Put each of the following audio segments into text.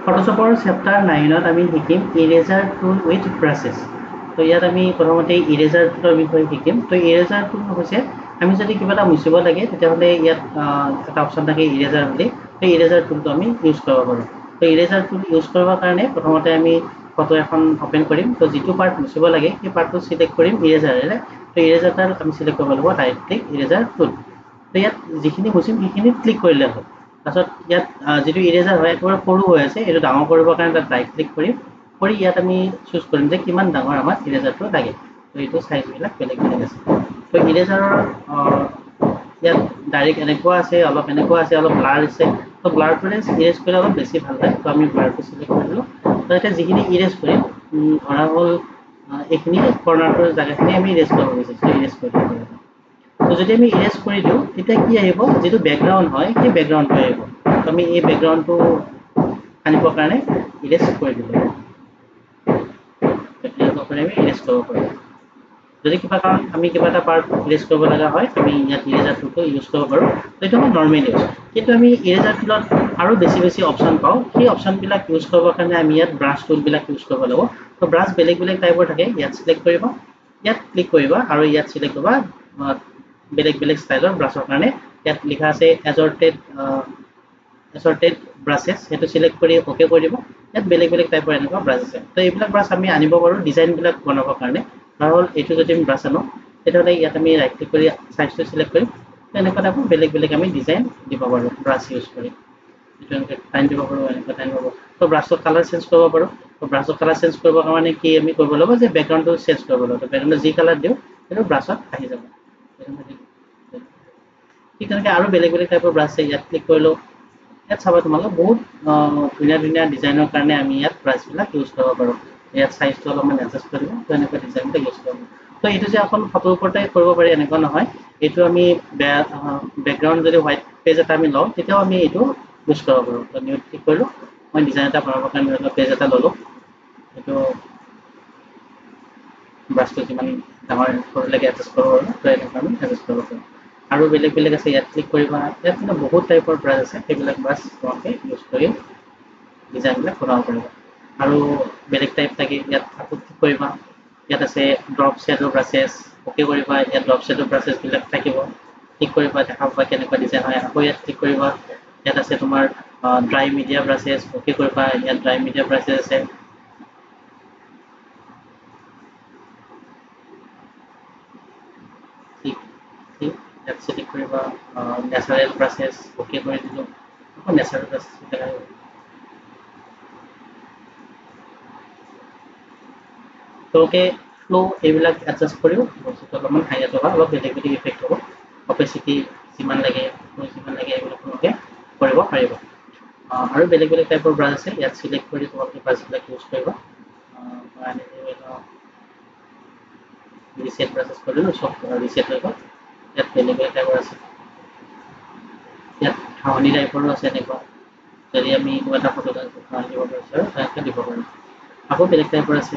ফটোশ্বপৰ chapter 9ত আমি শিকিম eraser tool with ব্ৰাছেছ। তো ইয়াত আমি প্ৰথমতে ইৰেজাৰ টুলৰ বিষয়ে শিকিম। তো ইৰেজাৰ টুল হৈছে আমি যদি কিবা এটা মুচিব লাগে তেতিয়াহ'লে ইয়াত এটা অপশ্যন থাকে ইৰেজাৰ বুলি। তো ইৰেজাৰ টুলটো আমি ইউজ কৰিব পাৰোঁ। তো ইৰেজাৰ টুল ইউজ কৰিবৰ কাৰণে প্ৰথমতে আমি ফটো এখন অ'পেন কৰিম। তো যিটো পাৰ্ট মুচিব লাগে সেই পাৰ্টটো চিলেক্ট কৰিম ইৰেজাৰেৰে। তো ইৰেজাৰডাল আমি চিলেক্ট কৰিব লাগিব ৰাইট ক্লিক ইৰেজাৰ টুল। তো ইয়াত যিখিনি মুচিম সেইখিনি ক্লিক কৰিলে হ'ল। তাৰপিছত ইয়াত যিটো ইৰেজাৰ হয় একেবাৰে সৰু হৈ আছে, এইটো ডাঙৰ কৰিবৰ কাৰণে তাত ৰাইট ক্লিক কৰিম। কৰি ইয়াত আমি চুজ কৰিম যে কিমান ডাঙৰ আমাক ইৰেজাৰটো লাগে। তো এইটো চাইজবিলাক বেলেগ বেলেগ আছে। তো ইৰেজাৰৰ ইয়াত ডাইৰেক্ট এনেকুৱা আছে, অলপ এনেকুৱা আছে, অলপ ব্লাৰ আছে। তো ব্লাৰটোৰে ইৰেজ কৰিলে অলপ বেছি ভাল হয়। তো আমি ব্লাৰটো চিলেক্ট কৰিলোঁ। তো এতিয়া যিখিনি ইৰেজ কৰিম ধৰা হ'ল এইখিনি কৰ্ণাৰটোৰ জেগাখিনি আমি ইৰেজ কৰিব বিচাৰিছোঁ, ইৰেজ কৰি দিব লাগিব। তো যদি আমি ইৰেজ কৰি দিওঁ তেতিয়া কি আহিব, যিটো বেকগ্ৰাউণ্ড হয় সেই বেকগ্ৰাউণ্ডটো আহিব। তো আমি এই বেকগ্ৰাউণ্ডটো আনিবৰ কাৰণে ইৰেজ কৰি দিব লাগিব। এনেকুৱা কৰি আমি ইৰেজ কৰিব পাৰোঁ। যদি কিবা কাৰণ আমি কিবা এটা পাৰ্ট ইৰেজ কৰিব লগা হয় আমি ইয়াত ইৰেজাৰ টুলটো ইউজ কৰিব পাৰোঁ। তো এইটো আমাৰ নৰ্মেল ইউজ। কিন্তু আমি ইৰেজাৰ টুলত আৰু বেছি বেছি অপশ্যন পাওঁ। সেই অপশ্যনবিলাক ইউজ কৰিবৰ কাৰণে আমি ইয়াত ব্ৰাছ টুলবিলাক ইউজ কৰিব লাগিব। তো ব্ৰাছ বেলেগ বেলেগ টাইপৰ থাকে। ইয়াত চিলেক্ট কৰিবা, ইয়াত ক্লিক কৰিবা আৰু ইয়াত চিলেক্ট কৰিবা বেলেগ বেলেগ ষ্টাইলৰ ব্ৰাছৰ কাৰণে। ইয়াত লিখা আছে এছৰ্টেড ব্ৰাছেছ, সেইটো চিলেক্ট কৰি অ'কে কৰি দিব। ইয়াত বেলেগ বেলেগ টাইপৰ এনেকুৱা ব্ৰাছ আছে। তো এইবিলাক ব্ৰাছ আমি আনিব পাৰোঁ ডিজাইনবিলাক বনাবৰ কাৰণে। ধৰা হ'ল এইটো যদি আমি ব্ৰাছ আনো তেতিয়াহ'লে ইয়াত আমি ৰাইট ক্লিক কৰি চাইজটো চিলেক্ট কৰিম। এনেকুৱা টাইপৰ বেলেগ বেলেগ আমি ডিজাইন দিব পাৰোঁ ব্ৰাছ ইউজ কৰি। এইটো এনেকৈ টাইম দিব পাৰোঁ, এনেকুৱা টাইম হ'ব। তো ব্ৰাছৰ কালাৰ চেঞ্জ কৰিব পাৰোঁ। তো ব্ৰাছৰ কালাৰ চেঞ্জ কৰিবৰ কাৰণে কি আমি কৰিব লাগিব যে বেকগ্ৰাউণ্ডটো চেঞ্জ কৰিব লাগিব। বেকগ্ৰাউণ্ডত যি কালাৰ দিওঁ সেইটো ব্ৰাছত আহি যাব। ঠিক তেনেকৈ আৰু বেলেগ বেলেগ টাইপৰ ব্ৰাছ আছে। ইয়াত ক্লিক কৰিলোঁ। ইয়াত চাবা তোমালোকে বহুত ধুনীয়া ধুনীয়া ডিজাইনৰ কাৰণে আমি ইয়াত ব্ৰাছবিলাক ইউজ কৰিব পাৰোঁ। ইয়াত চাইজটো অলপমান এডজাষ্ট কৰিব, তো এনেকুৱা ডিজাইনবিলাক ইউজ কৰিব পাৰোঁ। তো এইটো যে অকল ফটোৰ ওপৰতে কৰিব পাৰি এনেকুৱা নহয়। এইটো আমি বেকগ্ৰাউণ্ড যদি হোৱাইট পেজ এটা আমি লওঁ তেতিয়াও আমি এইটো ইউজ কৰিব পাৰোঁ। তো নিউত ক্লিক কৰিলোঁ। মই ডিজাইন এটা বনাবৰ কাৰণে পেজ এটা ল'লোঁ। এইটো ব্ৰাছটো যিমান ডাঙৰ সৰুলৈকে এডজাষ্ট কৰিব পাৰোঁ। তো এনেকুৱা আমি এডজাষ্ট কৰিব পাৰোঁ। আৰু বেলেগ বেলেগ আছে, ইয়াত ক্লিক কৰিবা। ইয়াত কিন্তু বহুত টাইপৰ ব্ৰাছ আছে, সেইবিলাক ব্ৰাছ তোমালোকে ইউজ কৰি ডিজাইনবিলাক বনাব পাৰিবা। আৰু বেলেগ টাইপ থাকে, ইয়াত আকৌ ক্লিক কৰিবা। ইয়াত আছে ড্ৰপ শ্বেডৰ ব্ৰাছেছ, অ'কে কৰিবা। ইয়াত ড্ৰপ শ্বেডৰ ব্ৰাছেছবিলাক থাকিব, ক্লিক কৰিবা, দেখা পাবা কেনেকুৱা ডিজাইন হয়। আকৌ ইয়াত ক্লিক কৰিবা। ইয়াত আছে তোমাৰ ড্ৰাই মিডিয়া ব্ৰাছেছ, অ'কে কৰিবা। ইয়াত ড্ৰাই মিডিয়া ব্ৰাছেছ আছে। ঠিক ঠিক ইয়াত চিলেক্ট কৰিবা নেচাৰেল ব্ৰাছেছ, অ'কে কৰি দিলোঁ। আকৌ নেচাৰেল ব্ৰাছেছবিলাক আহিব। তেওঁলোকে ফ্ল' এইবিলাক এডজাষ্ট কৰিও বস্তুটো অলপমান হাইলাইট হোৱা অলপ বেলেগ বেলেগ ইফেক্ট হ'ব। অপেচিটি যিমান লাগে, যিমান লাগে এইবিলাক তোমালোকে কৰিব পাৰিব। আৰু বেলেগ বেলেগ টাইপৰ ব্ৰাছ আছে। ইয়াত চিলেক্ট কৰি তোমালোকে ব্ৰাছবিলাক ইউজ কৰিবা। ৰিচেট ব্ৰাছেছ কৰিলোঁ, চব ৰিচেট হৈ গ'ল। ইয়াত বেলেগ বেলেগ টাইপৰ আছে। ইয়াত ঘাঁহনি টাইপৰো আছে এনেকুৱা। যদি আমি কিবা এটা ফটো ঘাঁহনি দিব বিচাৰোঁ তেনেকৈ দিব পাৰোঁ। আকৌ বেলেগ টাইপৰ আছে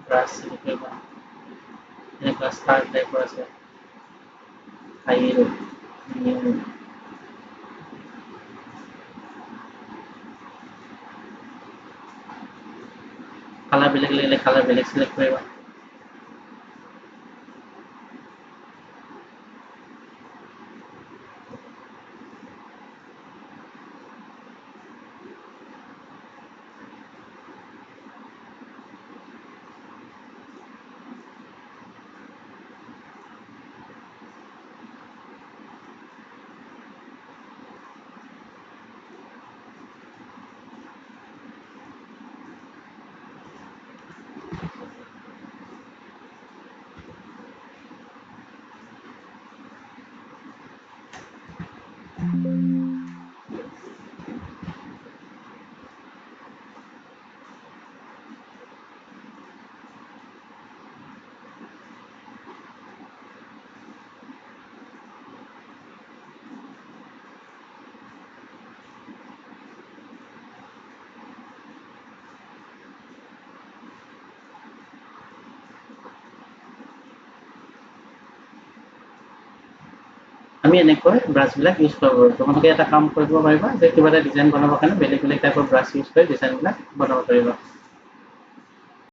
ব্ৰাছ চিলেক্ট কৰিবা। এনেকুৱা ষ্টাৰ টাইপৰ আছে, হাই কালাৰ বেলেগ লাগিলে কালাৰ বেলেগ চিলেক্ট কৰিবা। আমি এনেকৈ ব্ৰাছবিলাক ইউজ কৰিব পাৰোঁ। তোমালোকে এটা কাম কৰিব পাৰিবা যে কিবা এটা ডিজাইন বনাবৰ কাৰণে বেলেগ বেলেগ টাইপৰ ব্ৰাছ ইউজ কৰি ডিজাইনবিলাক বনাব পাৰিবা।